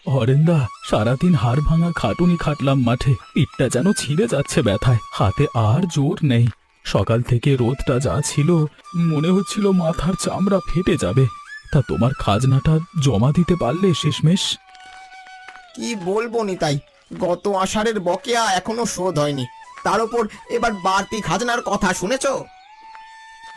হরেন্দা, সারাদিন হাড় ভাঙা খাটুনি খাটলাম মাঠে, পিঠটা যেন ছিঁড়ে যাচ্ছে ব্যথায়, হাতে আর জোর নেই। সকাল থেকে রোদটা যা ছিল, মনে হচ্ছিল মাথার চামড়া ফেটে যাবে। তা তোমার খাজনাটা জমা দিতে পারলে শেষমেশ? কি বলবো নিতাই, গত আষাঢ়ের বকেয়া এখনো শোধ হয়নি, তার উপর এবার বাড়তি খাজনার কথা শুনেছো?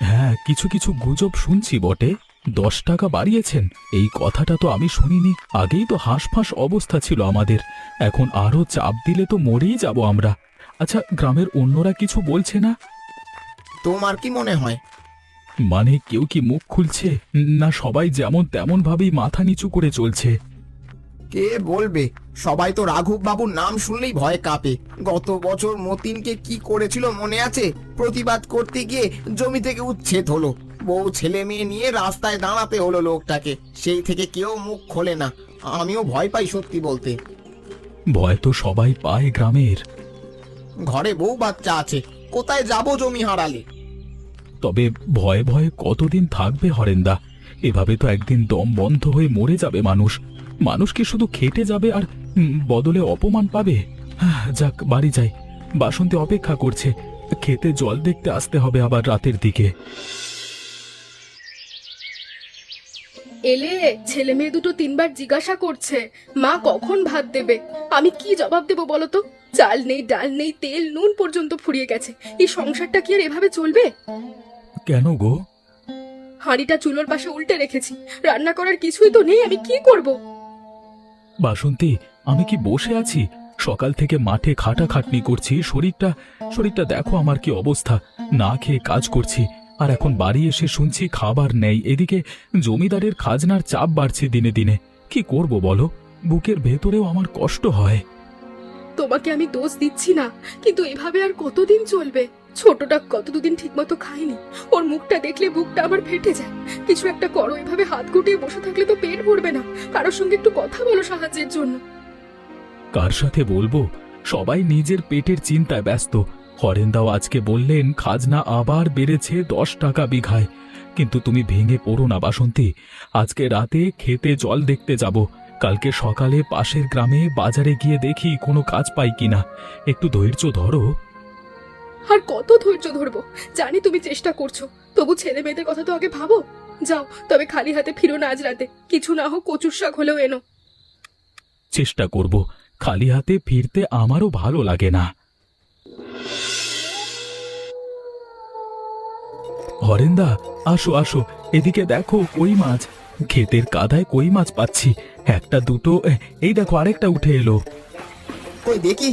হ্যাঁ, কিছু কিছু গুজব শুনছি বটে। 10 টাকা বাড়িয়েছেন, এই কথাটা তো আমি শুনিনি। আগেই তো হাঁসফাঁস অবস্থা ছিল আমাদের, এখন আরো চাপ দিলে তো মরেই যাব আমরা। আচ্ছা, গ্রামের অন্যরা কিছু বলছে না? তোমার কি মনে হয়? মানে কেউ কি মুখ খুলছে, না সবাই যেমন তেমন ভাবেই মাথা নিচু করে চলছে? কে বলবে, সবাই তো রাঘব বাবুর নাম শুনলেই ভয় কাঁপে। গত বছর মতিনকে কি করেছিল মনে আছে? প্রতিবাদ করতে গিয়ে জমি থেকে উচ্ছেদ হলো, বউ ছেলে মেয়ে নিয়ে রাস্তায় দাঁড়াতে হলো লোকটাকে। সেই থেকে কেউ মুখ খোলে না, আমিও ভয় পাই সত্যি বলতে। ভয় তো সবাই পায় গ্রামের। ঘরে বউ বাচ্চা আছে, কোথায় যাব জমি হারালে? তবে ভয়ে ভয়ে কতদিন থাকবে হরেন্দা? এভাবে তো একদিন দম বন্ধ হয়ে মরে যাবে মানুষ। মানুষ কি শুধু খেটে যাবে আর বদলে অপমান পাবে? যাক, বাড়ি যাই, বাসন্তী অপেক্ষা করছে। খেতে জল দেখতে আসতে হবে আবার রাতের দিকে। এলে ছেলে মেয়ে দুটো 3বার জিজ্ঞাসা করছে মা কখন ভাত দেবে। আমি কি জবাব দেবো বলো তো? চাল নেই, ডাল নেই, তেল নুন পর্যন্ত ফুরিয়ে গেছে। এই সংসারটা কি আর এভাবে চলবে? কেন গো? হাঁড়িটা চুলোর পাশে উল্টে রেখেছি, রান্না করার কিছুই তো নেই, আমি কি করব? বাসন্তী, আমি কি বসে আছি? সকাল থেকে মাঠে খাটাখাটনি করছি, শরীরটা দেখো আমার কি অবস্থা। না খেয়ে কাজ করছি, আর এখন বাড়ি এসে শুনছি খাবার নেই। এদিকে জমিদারের খাজনার চাপ বাড়ছে দিনে দিনে। কি করব বলো? বুকের ভেতরেও আমার কষ্ট হয়। তোমাকে আমি দোষ দিচ্ছি না, কিন্তু এভাবে আর কতদিন চলবে? ছোটটা কত দুদিন ঠিক মতো খায়নি, ওর মুখটা দেখলে বুকটা আমার ফেটে যায়। কিছু একটা করো, এভাবে হাত গুটিয়ে বসে থাকলে তো পেট ভরবে না। কারোর সঙ্গে একটু কথা বলো সাহায্যের জন্য। কার সাথে বলবো? সবাই নিজের পেটের চিন্তায় ব্যস্ত। হরেন্দাও আজকে বললেন খাজনা আবার বেড়েছে 10 টাকা বিঘায়। কিন্তু তুমি ভেঙে পড়ো না বাসন্তী, আজকে রাতে খেতে জল দেখতে যাব। কালকে সকালে পাশের গ্রামে বাজারে গিয়ে দেখি কোনো কাজ পাই কিনা। একটু ধৈর্য ধরো। আর কত ধৈর্য ধরবো? জানি তুমি চেষ্টা করছো, তবু ছেলে মেয়েদের কথা তো আগে ভাবো। যাও, তবে খালি হাতে ফিরো না আজ রাতে। কিছু না হোক কচুর শাক হলেও এনো। চেষ্টা করব, খালি হাতে ফিরতে আমারও ভালো লাগে না। হরেন্দা, আসো আসো, এদিকে দেখো কই মাছ। ক্ষেতের কাদায় কই মাছ পাচ্ছি, একটা দুটো। এই দেখো আরেকটা উঠে এলো। কই দেখি।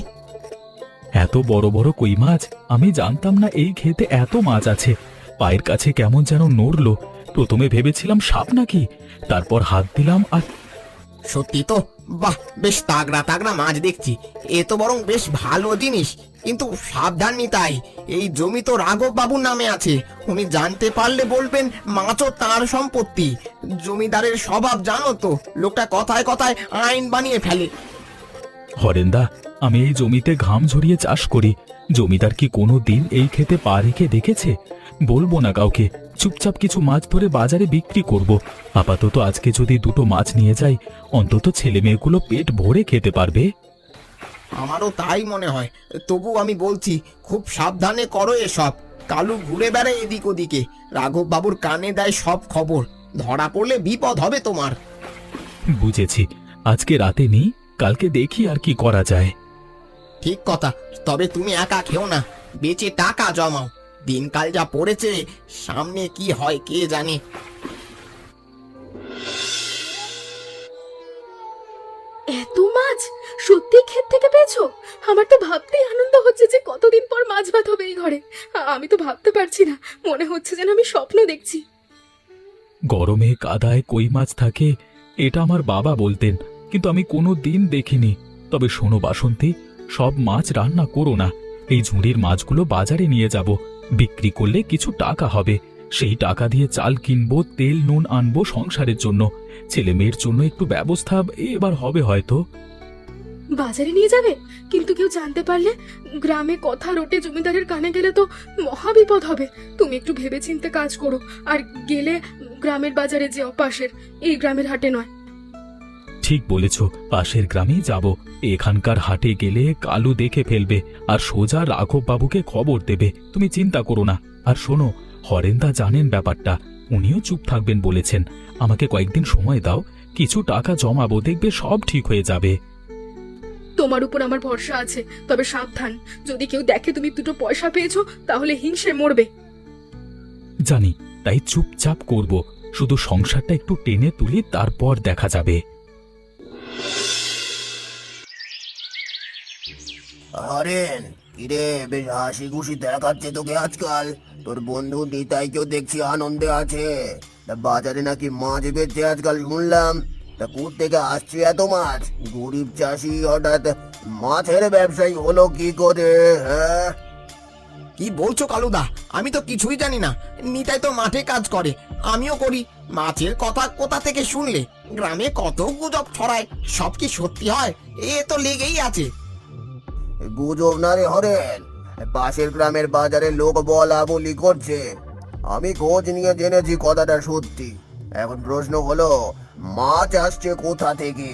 এত বড় বড় কই মাছ, আমি জানতাম না এই ক্ষেতে এত মাছ আছে। পায়ের কাছে কেমন যেন নড়লো। প্রথমে ভেবেছিলাম সাপ নাকি, তারপর হাত দিলাম আর সত্যি তো, বাহ, বেশ তাগড়া তাগড়া মাছ দেখছি। এ তো বরং বেশ ভালো জিনিস, কিন্তু সাবধান নিতাই, এই জমি তো রাঘব বাবুর নামে আছে। উনি জানতে পারলে বলবেন মাছও তার সম্পত্তি। জমিদারের স্বভাব জানো তো, লোকটা কথায় কথায় আইন বানিয়ে ফেলে। হরেন্দা, আমি এই জমিতে ঘাম ঝরিয়ে চাষ করি। জমিদার কি কোনো দিন এই খেতে পা রেখে দেখেছে? বলবো না কাউকে, চুপচাপ কিছু মাছ ধরে বাজারে বিক্রি করব। আপাতত আজকে যদি দুটো মাছ নিয়ে যাই, অন্তত ছেলে মেয়েগুলো পেট ভরে খেতে পারবে। আমারও তাই মনে হয়, তবু আমি বলছি খুব সাবধানে করো এসব। কালু ঘুরে বেড়ায় এদিক ওদিকে, রাঘব বাবুর কানে দেয় সব খবর। ধরা পড়লে বিপদ হবে তোমার। বুঝেছি, আজকে রাতে নিই, কালকে দেখি আর কি করা যায়। ঠিক কথা, তবে তুমি একা খেও না, বেঁচে টাকা জমাও। দিনকাল যা পড়েছে, সামনে কি হয় কে জানে। এত মাছ সত্যি ক্ষেত থেকে পেয়েছো? আমার তো ভাবতেই আনন্দ হচ্ছে যে কতদিন পর মাছ ভাত হবে এই ঘরে। আমি তো ভাবতে পারছি না, মনে হচ্ছে যেন আমি স্বপ্ন দেখছি। গরমে কাদায় কই মাছ থাকে, এটা আমার বাবা বলতেন, কিন্তু আমি কোনো দিন দেখিনি। তবে শোনো বাসন্তী, সব মাছ রান্না করো না। এই ঝুড়ির মাছগুলো বাজারে নিয়ে যাব, বিক্রি করলে কিছু টাকা হবে। সেই টাকা দিয়ে চাল কিনবো, তেল নুন আনবো সংসারের জন্য। ছেলে মেয়ের জন্য একটু ব্যবস্থা এবার হবে হয়তো। বাজারে নিয়ে যাবে? কিন্তু কেউ জানতে পারলে? গ্রামে কথা রটে জমিদারের কানে গেলে তো মহা বিপদ হবে। তুমি একটু ভেবেচিন্তে কাজ করো, আর গেলে গ্রামের বাজারে যেও, পাশের, এই গ্রামের হাটে নয়। ঠিক বলেছ, পাশের গ্রামেই যাব। এখানকার হাটে গেলে কালু দেখে ফেলবে আর সোজা রাঘব বাবুকে খবর দেবে। তুমি চিন্তা করো না। আর শোনো, হরেন্দা জানেন ব্যাপারটা, উনিও চুপ থাকবেন বলেছেন। আমাকে কয়েকদিন সময় দাও, কিছু টাকা জমাবো, দেখবে সব ঠিক হয়ে যাবে। তোমার উপর আমার ভরসা আছে, তবে সাবধান, যদি কেউ দেখে তুমি দুটো পয়সা পেয়েছো তাহলে হিংসে মরবে। জানি, তাই চুপচাপ করব, শুধু সংসারটা একটু টেনে তুলি, তারপর দেখা যাবে। হরেন, কিরে বেশ হাসি খুশি দেখাচ্ছে তোকে আজকাল। তোর বন্ধু নিতাইকেও দেখছি আনন্দে আছে। তা বাজারে নাকি মাছ বেচছে আজকাল শুনলাম। তা কোথা থেকে আসছে এত মাছ? গরিব চাষি হঠাৎ মাছের ব্যবসায়ী হলো কি করে? হ্যাঁ, কি বলছো কালুদা? আমি তো কিছুই জানি না। নিতাই তো মাঠে কাজ করে, আমিও করি। মাছের কথা কোথা থেকে শুনলে? গ্রামে কত গুজব ছড়ায়, সব কি সত্যি হয়? এ তো লেগেই আছে। গুজব না রে হরেন, পাশের গ্রামের বাজারে লোক বলা বলি করছে। আমি খোঁজ নিয়ে জেনেছি কথাটা সত্যি। এখন প্রশ্ন হলো, মাছ আসছে কোথা থেকে?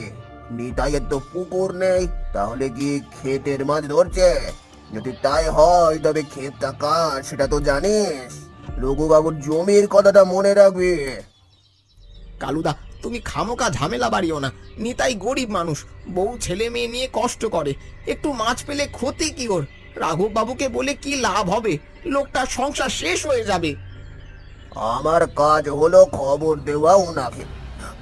নিতাইয়ের তো পুকুর নেই, তাহলে কি ক্ষেতের মাছ ধরছে? যদি তাই হয় তবে ক্ষেতটা কার সেটা তো জানিস। রঘুবাবুর জমির কথাটা মনে রাখবি। কালুদা, তুমি খামোকা ঝামেলা বাড়িও না। নিতাই গরিব মানুষ, বউ ছেলে মেয়ে নিয়ে কষ্ট করে। একটু মাছ পেলে ক্ষতি কি ওর? রাঘব বাবুকে বলে কি লাভ হবে? লোকটার সংসার শেষ হয়ে যাবে। আমার কাজ হলো খবর দেওয়া ওনাকে।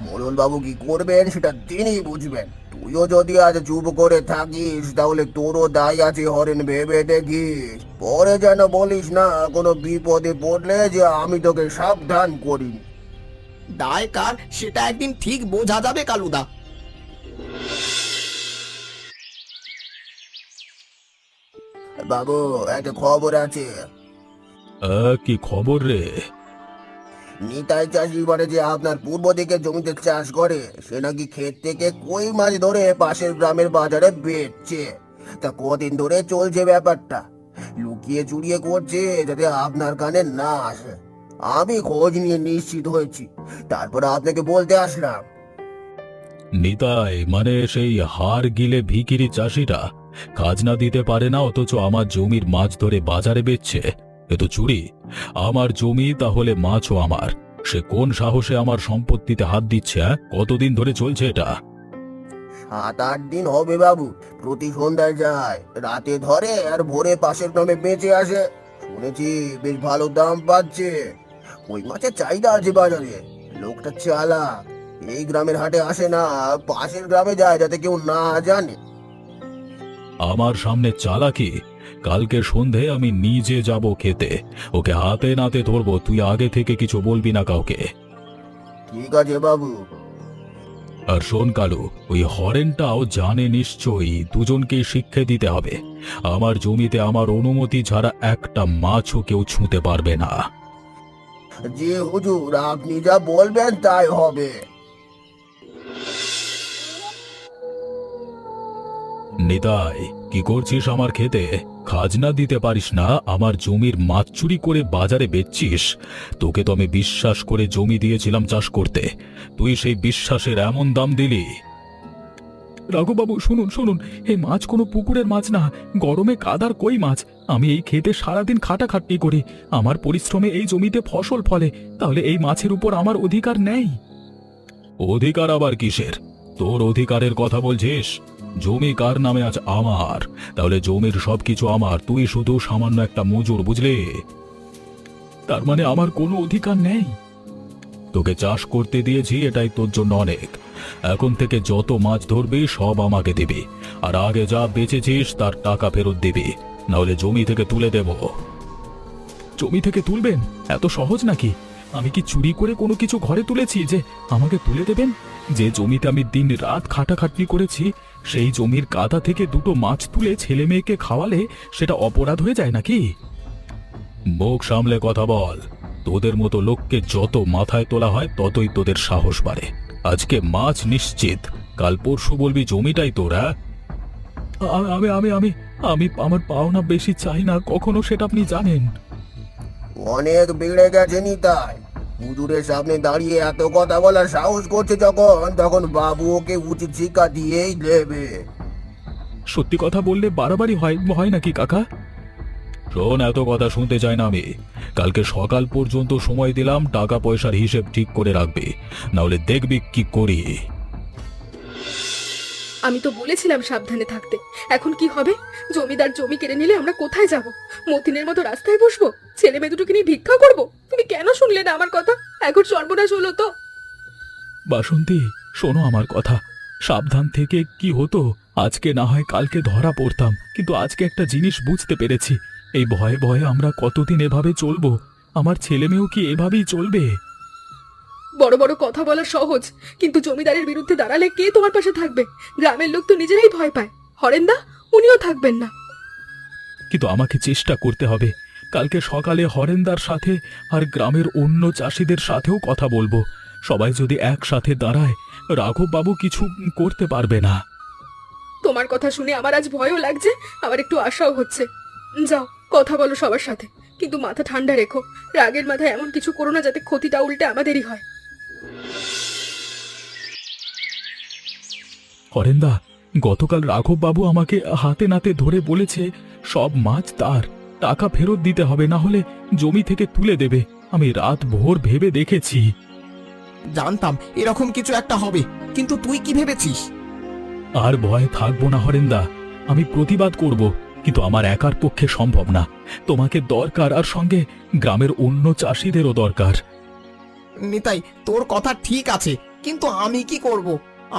মোড়ল বাবু কি করবেন সেটা তিনিই বুঝবেন। তুইও যদি আজ চুপ করে থাকিস তাহলে তোরও দায় আছে হরেন, ভেবে দেখিস। পরে যেন বলিস না কোনো বিপদে পড়লে যে আমি তোকে সাবধান করি। দায় কার সেটা একদিন ঠিক বোঝা যাবে কালুদা। বাবু, একটা খবর আছে। কি খবর রে? নিতাই চাষি বলে যে আপনার পূর্ব দিকে জমিতে চাষ করে, সে নাকি ক্ষেত থেকে কই মাছ ধরে পাশের গ্রামের বাজারে বেচছে। তা কদিন ধরে চলছে ব্যাপারটা, লুকিয়ে চুরিয়ে করছে যাতে আপনার কানে না আসে। আমি খোঁজ নিয়ে নিশ্চিত হয়েছি, তারপর আপনাকে বলতে আসলাম। নিতাই মানে সেই হাড় গিলে ভিখিরি চাষিটা খাজনা দিতে পারে না, অথচ আমার জমির মাছ ধরে বাজারে বেচছে। এ তো চুরি। আমার জমি তাহলে মাছও আমার। সে কোন সাহসে আমার সম্পত্তিতে হাত দিচ্ছে? কতদিন ধরে চলছে এটা? 7-8 দিন হবে বাবু। প্রতি সন্ধ্যায় যায়, রাতে ধরে আর ভোরে পাশের গ্রামে বেঁচে আসে। শুনেছি বেশ ভালো দাম পাচ্ছে। ওই মাছের চাহিদা আছে বাজারে। লোকটা চালাক, এই গ্রামের হাটে আসে না, পাশের গ্রামে যায় যাতে কেউ না জানে। আমার সামনে চালাকি? কালকে সন্ধে আমি নিজে যাব খেতে, ওকে হাতে নাতে ধরবো। তুই আগে থেকে কিছু বলবি না কাউকে। ঠিক আছে বাবু। আর শোন কালু, ওই হরেনটাও জানে নিশ্চয়ই, দুজনকে শিক্ষা দিতে হবে। আমার জমিতে আমার অনুমতি ছাড়া একটা মাছও কেউ ছুঁতে পারবে না। জি হুজুর, আপনি যা বলবেন তাই হবে। নিতাই, কি করছিস আমার খেতে? খাজনা দিতে পারিস না, আমার জমির মাছ চুরি করে বাজারে বেচছিস। তোকে তো আমি বিশ্বাস করে জমি দিয়েছিলাম চাষ করতে, তুই সেই বিশ্বাসের এমন দাম দিলি? রাঘববাবু, শুনুন শুনুন, এই মাছ কোনো পুকুরের মাছ না, গরমে কাদার কই মাছ। আমি এই খেতে সারাদিন খাটাখাটনি করি, আমার পরিশ্রমে এই জমিতে ফসল ফলে, তাহলে এই মাছের উপর আমার অধিকার নেই? অধিকার আবার কিসের? তোর অধিকারের কথা বলছিস? জমি কার নামে আজ? আমার। তাহলে জমির সবকিছু আমার, তুই শুধু সামান্য একটা মজুর, বুঝলি? তার মানে আমার কোনো অধিকার নেই? তোকে চাষ করতে দিয়েছি, এটাই তোর জন্য অনেক। এখন থেকে যত মাছ ধরবি সব আমাকে দিবি, আর আগে যা বেচেছিস তার টাকা ফেরত দিবি, নাহলে জমি থেকে তুলে দেব। জমি থেকে তুলবেন? এত সহজ নাকি? আমি কি চুরি করে কোনো কিছু ঘরে তুলেছি যে আমাকে তুলে দেবেন? যে জমিতে আমি দিন রাত খাটাখাটনি করেছি, সেই জমির কাদা থেকে দুটো মাছ তুলে ছেলে মেয়েকে খাওয়ালে সেটা অপরাধ হয়ে যায় নাকি? মুখ সামলে কথা বল। তোদের মতো লোককে যত মাথায় তোলা হয় ততই তোদের সাহস বাড়ে। আজকে মাছ নিশ্চিত, কাল পরশু বলবি জমিটাই তোরা। আমি আমি আমি আমি আমার পাওনা বেশি চাই না কখনো, সেটা আপনি জানেন। অনেক বেড়ে গেছে নিতাই, হুজুরের সামনে দাঁড়িয়ে এত কথা বলার সাহস করছে যখন, তখন বাবু ওকে উচিত শিক্ষা দিয়েই দেবে। সত্যি কথা বললে বাড়াবাড়ি হয় হয় নাকি কাকা? শোন, এত কথা শুনতে চাই না আমি। কালকে সকাল পর্যন্ত সময় দিলাম, টাকা পয়সার হিসেব ঠিক করে রাখবে, নাহলে দেখবি কি করি। আমি তো বলেছিলাম সাবধানে থাকতে, এখন কি হবে? জমিদার জমি কেড়ে নিলে আমরা কোথায় যাব? মতিনের মতো রাস্তায় বসবো? ছেলে মেয়ে দুটোকে নিয়ে ভিক্ষা করব? তুমি কেন শুনলে না আমার কথা? এখন সর্বনাশ হলো তো। বাসন্তী, শোনো আমার কথা, সাবধান থেকে কি হতো, আজকে না হয় কালকে ধরা পড়তাম, কিন্তু আজকে একটা জিনিস বুঝতে পেরেছি, এই ভয়ে ভয়ে আমরা কতদিন এভাবে চলবো? আমার ছেলে মেয়েও কি এভাবেই চলবে? বড় বড় কথা বলা সহজ, কিন্তু জমিদারের বিরুদ্ধে দাঁড়ালে কে তোমার পাশে থাকবে? গ্রামের লোক তো নিজেরাই ভয় পায়। হরেন্দা, উনিও থাকবেন না। কিন্তু আমাকে চেষ্টা করতে হবে। কালকে সকালে হরেন্দার সাথে আর গ্রামের অন্য চাষিদের সাথেও কথা বলবো। সবাই যদি একসাথে দাঁড়ায়, রাঘব বাবু কিছু করতে পারবে না। তোমার কথা শুনে আমার আজ ভয়ও লাগছে, আবার একটু আশাও হচ্ছে। যাও, কথা বলো সবার সাথে, কিন্তু মাথা ঠান্ডা রেখো। রাগের মাথায় এমন কিছু করো না যাতে ক্ষতিটা উল্টে আমাদেরই হয়। হরেন্দা, গতকাল রাঘব বাবু আমাকে হাতে নাতে ধরে বলেছে সব মাছ তার, টাকা ফেরত দিতে হবে, না হলে জমি থেকে তুলে দেবে। আমি রাত ভোর ভেবে দেখেছি। জানতাম এরকম কিছু একটা হবে, কিন্তু তুই কি ভেবেছিস? আর ভয় থাকবো না হরেন্দা, আমি প্রতিবাদ করব, কিন্তু আমার একার পক্ষে সম্ভব না। তোমাকে দরকার, আর সঙ্গে গ্রামের অন্য চাষিদেরও দরকার। নিতাই, তোর কথা ঠিক আছে, কিন্তু আমি কি করব?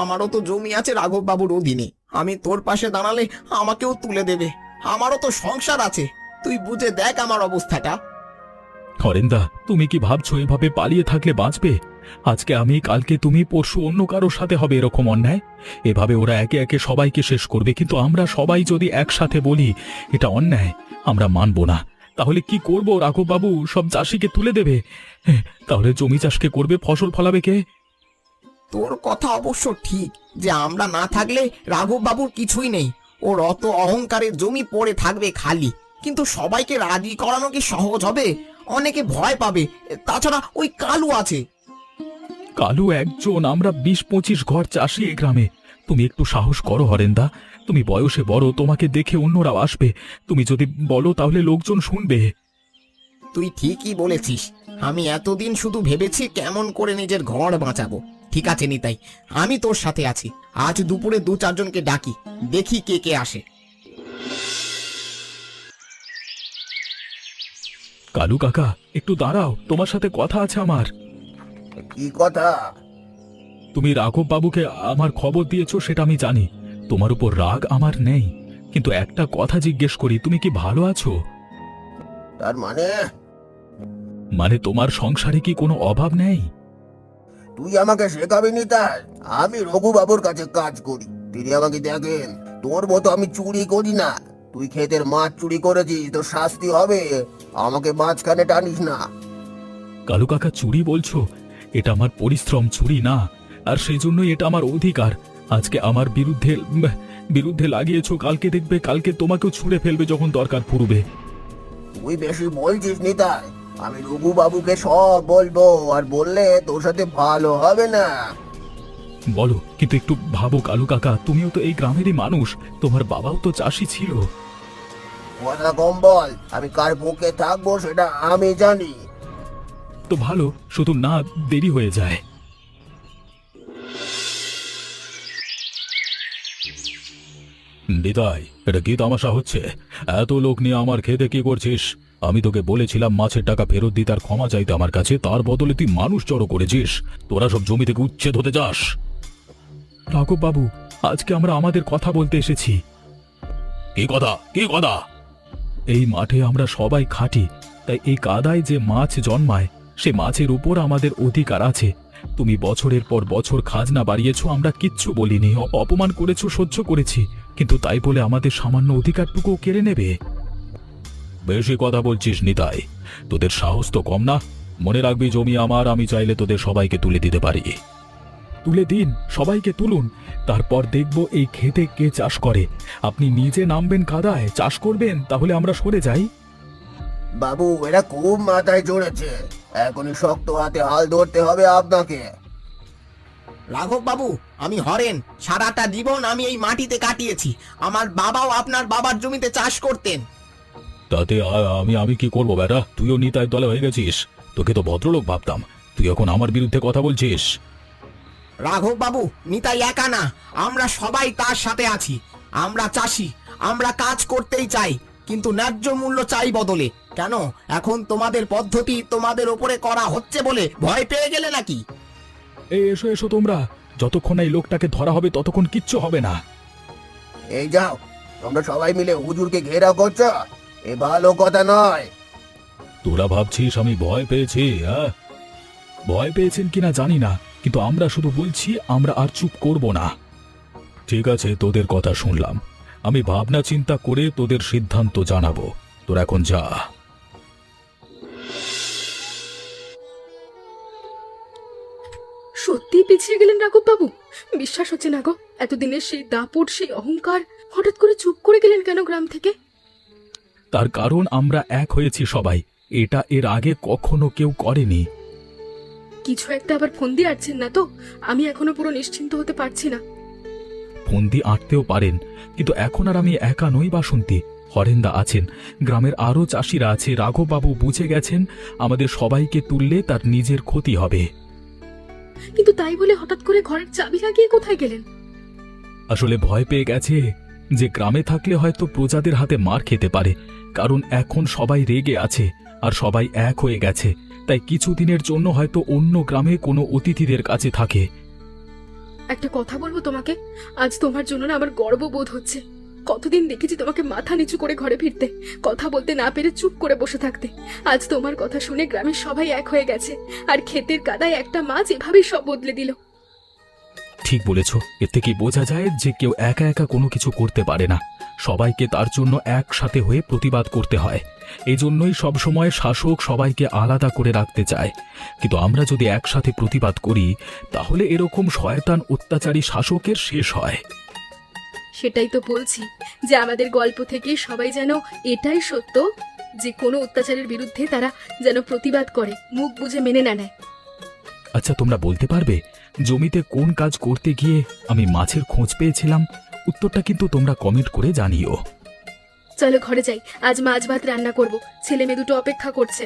আমারও তো জমি আছে রাঘব বাবুর অধীনে। আমি তোর পাশে দাঁড়ালে আমাকেও তুলে দেবে। আমারও তো সংসার আছে, তুই বুঝে দেখ আমার অবস্থাটা। হরেন্দা, তুমি কি ভাবছো এভাবে পালিয়ে থাকলে বাঁচবে? আজকে আমি, কালকে তুমি, পরশু অন্য কারোর সাথে হবে এরকম অন্যায়? এভাবে ওরা একে একে সবাইকে শেষ করবে, কিন্তু আমরা সবাই যদি একসাথে বলি এটা অন্যায়, আমরা মানব না। তাহলে কি করব? রাঘব বাবু সব চাষিকে তুলে দেবে, তাহলে জমি চাষকে করবে, ফসল ফলাবে কে? তোর কথা অবশ্য ঠিক যে আমরা না থাকলে রাঘব বাবুর কিছুই নেই, ওর অত অহংকারের জমি পড়ে থাকবে খালি। কিন্তু সবাইকে রাজি করানো কি সহজ হবে? অনেকে ভয় পাবে। তাছাড়া ওই কালু আছে। কালু একজন, আমরা ২০-২৫ ঘর চাষি এই গ্রামে। তুমি একটু সাহস করো হরেন্দা, তুমি বয়সে বড়, তোমাকে দেখে অন্যরাও আসবে। তুমি যদি বলো তাহলে লোকজন শুনবে। তুই ঠিকই বলেছিস, আমি এতদিন শুধু ভেবেছি কেমন করে নিজের ঘর বাঁচাবো। ঠিক আছে নিতাই, আমি তোর সাথে আছি। আজ দুপুরে ২-৪ জনকে ডাকি, দেখি কে কে আসে। কালু কাকা, একটু দাঁড়াও, তোমার সাথে কথা আছে আমার। কি কথা? তুমি রাঘব বাবুকে আমার খবর দিয়েছো সেটা আমি জানি, তোমার উপর রাগ আমার নেই, কিন্তু একটা কথা জিজ্ঞেস করি, তুমি কি ভালো আছো? তার মানে? মানে তোমার সংসারে কি কোনো অভাব নেই? তুই আমাকে শেখাবি নিতাই? আমি রঘু বাবুর কাছে কাজ করি, তিনি আমাকে দেখেন। তোর মতো আমি চুরি করি না। তুই ক্ষেতের মাছ চুরি করেছিস, তোর শাস্তি হবে। আমাকে মাঝখানে টানিস না। কালু কাকা, চুরি বলছো? এটা আমার পরিশ্রম, চুরি না। আর সেই জন্যই এটা আমার অধিকার। আজকে আমার বিরুদ্ধে লাগিয়েছো, কালকে দেখবে কালকে তোমাকেও ছুঁড়ে ফেলবে যখন দরকার পড়বে। তুই বেশি বলছিস নিতাই। আমি রঘু বাবুকে সব বলবো, আর বললে তোর সাথে ভালো হবে না। বলো, কিন্তু একটু ভাবো কালু কাকা, তুমিও তো এই গ্রামেরই মানুষ, তোমার বাবাও তো চাষি ছিল। কথা কম বল, আমি কার পক্ষে থাকবো সেটা আমি জানি। তো ভালো, শুধু না দেরি হয়ে যায়। দিদাই, এটা কি তামাশা হচ্ছে? এত লোক নিয়ে আমার খেতে কি করছিস? আমি তোকে বলেছিলাম মাছের টাকা ফেরত দিতে আর ক্ষমা চাইতে আমার কাছে, তার বদলে তুই মানুষ জড়ো করেছিস। তোরা সব জমি থেকে উচ্ছেদ হতে যাস। রাঘব বাবু, আজকে আমরা আমাদের কথা বলতে এসেছি। কি কথা? কি কথা? এই মাঠে আমরা সবাই খাটি, তাই এই কাদায় যে মাছ জন্মায় সে মাছের উপর আমাদের অধিকার আছে। তুমি বছরের পর বছর খাজনা বাড়িয়েছো, আমরা কিচ্ছু বলিনি, অপমান করেছো, সহ্য করেছি, কিন্তু তাই বলে আমাদের সামান্য অধিকারটুকু কেড়ে নেবে? বেশি কথা বলছিস নিতাই, তোদের সাহস তো কম না। মনে রাখবি জমি আমার, আমি চাইলে তোদের সবাইকে তুলে দিতে পারি। তুলে দিন, সবাইকে তুলুন, তারপর দেখব এই খেতে কে চাষ করে। আপনি নিজে নামবেন কাদায়, চাষ করবেন, তাহলে আমরা সরে যাই। বাবু এরা খুব মাথায় চড়েছে, এখনই শক্ত হাতে হাল ধরতে হবে আপনাকে। রাঘব বাবু, আমি হরেন, সারাটা জীবন আমি এই মাটিতে কাটিয়েছি। আমার বাবাও আপনার বাবার জমিতে চাষ করতেন। তাতে আমি আমি কি করবো বেটা? তুইও নিতাই দলে হয়ে গেছিস। তোকে তো ভদ্রলোক ভাবতাম, তুই এখন আমার বিরুদ্ধে কথা বলছিস। রাঘব বাবু, নিতাই একা না, আমরা সবাই তার সাথে আছি। আমরা চাষি, আমরা কাজ করতেই চাই, কিন্তু ন্যায্য মূল্য চাই বদলে। কেন এখন তোমাদের পদ্ধতি তোমাদের উপরে করা হচ্ছে বলে ভয় পেয়ে গেলে নাকি? এই এসো এসো তোমরা, যতক্ষণ না এই লোকটাকে ধরা হবে ততক্ষণ কিচ্ছু হবে না। এই যাও, তোমরা সবাই মিলে হুজুরকে ঘেরাও করছো, এ ভালো কথা নয়। তোরা ভাবছিস আমি ভয় পেয়েছি? হ্যাঁ, ভয় পেয়েছেন কিনা জানি না, কিন্তু আমরা শুধু বলছি আমরা আর চুপ করব না। ঠিক আছে, তোদের কথা শুনলাম, আমি ভাবনা চিন্তা করে তোদের সিদ্ধান্ত জানাবো। তোরা এখন যা। সত্যি পিছিয়ে গেলেন রাঘব বাবু? বিশ্বাস হচ্ছে না গো, এতদিনের সেই দাপট, সেই অহংকার হঠাৎ করে চুপ করে গেলেন কেন গ্রাম থেকে? তার কারণ আমরা এক হয়েছি সবাই, এটা এর আগে কখনো কেউ করেনি। কিছু একটা আবার ফন্দি আটছেন না তো? আমি এখনো পুরো নিশ্চিন্ত হতে পারছি না। ফন্দি আঁটতেও পারেন, কিন্তু এখন আর আমি একা নই বাসন্তী। হরেন্দা আছেন, গ্রামের আরো চাষিরা আছে। রাঘববাবু বুঝে গেছেন আমাদের সবাইকে তুললে তার নিজের ক্ষতি হবে। কিন্তু তাই বলে হঠাৎ করে ঘরের চাবি লাগিয়ে কোথায় গেলেন? আসলে ভয় পেয়ে গেছে যে গ্রামে থাকলে হয়তো প্রজাদের হাতে মার খেতে পারে, কারণ এখন সবাই রেগে আছে আর সবাই এক হয়ে গেছে। তাই কিছুদিনের জন্য হয়তো অন্য গ্রামে কোনো অতিথিদের কাছে থাকে। একটা কথা বলবো তোমাকে, আজ তোমার জন্য না আমার গর্ববোধ হচ্ছে। কতদিন দেখেছি তোমাকে মাথা নিচু করে ঘরে ফিরতে, কথা বলতে না পেরে চুপ করে বসে থাকতে। আজ তোমার কথা শুনে গ্রামের সবাই এক হয়ে গেছে, আর ক্ষেতের কাদায় একটা মাছ এভাবেই সব বদলে দিল। ঠিক বলেছ, এর থেকে বোঝা যায় যে কেউ একা একা কোনো কিছু করতে পারে না, সবাইকে তার জন্য একসাথে হয়ে প্রতিবাদ করতে হয়। এই জন্যই সবসময় শাসক সবাইকে আলাদা করে রাখতে চায়। কিন্তু আমরা যদি একসাথে প্রতিবাদ করি তাহলে এরকম শয়তান অত্যাচারী শাসকের শেষ হয়। সেটাই তো বলছি, যে আমাদের গল্প থেকে সবাই যেন এটাই সত্য, যে কোনো অত্যাচারের বিরুদ্ধে তারা যেন প্রতিবাদ করে, মুখ বুজে মেনে না নেয়। আচ্ছা, তোমরা বলতে পারবে জমিতে কোন কাজ করতে গিয়ে আমি মাছের খোঁজ পেয়েছিলাম? উত্তরটা কিন্তু তোমরা কমেন্ট করে জানিও। চলো ঘরে যাই, আজ মাছ ভাত রান্না করব, ছেলে মেয়ে দুটো অপেক্ষা করছে।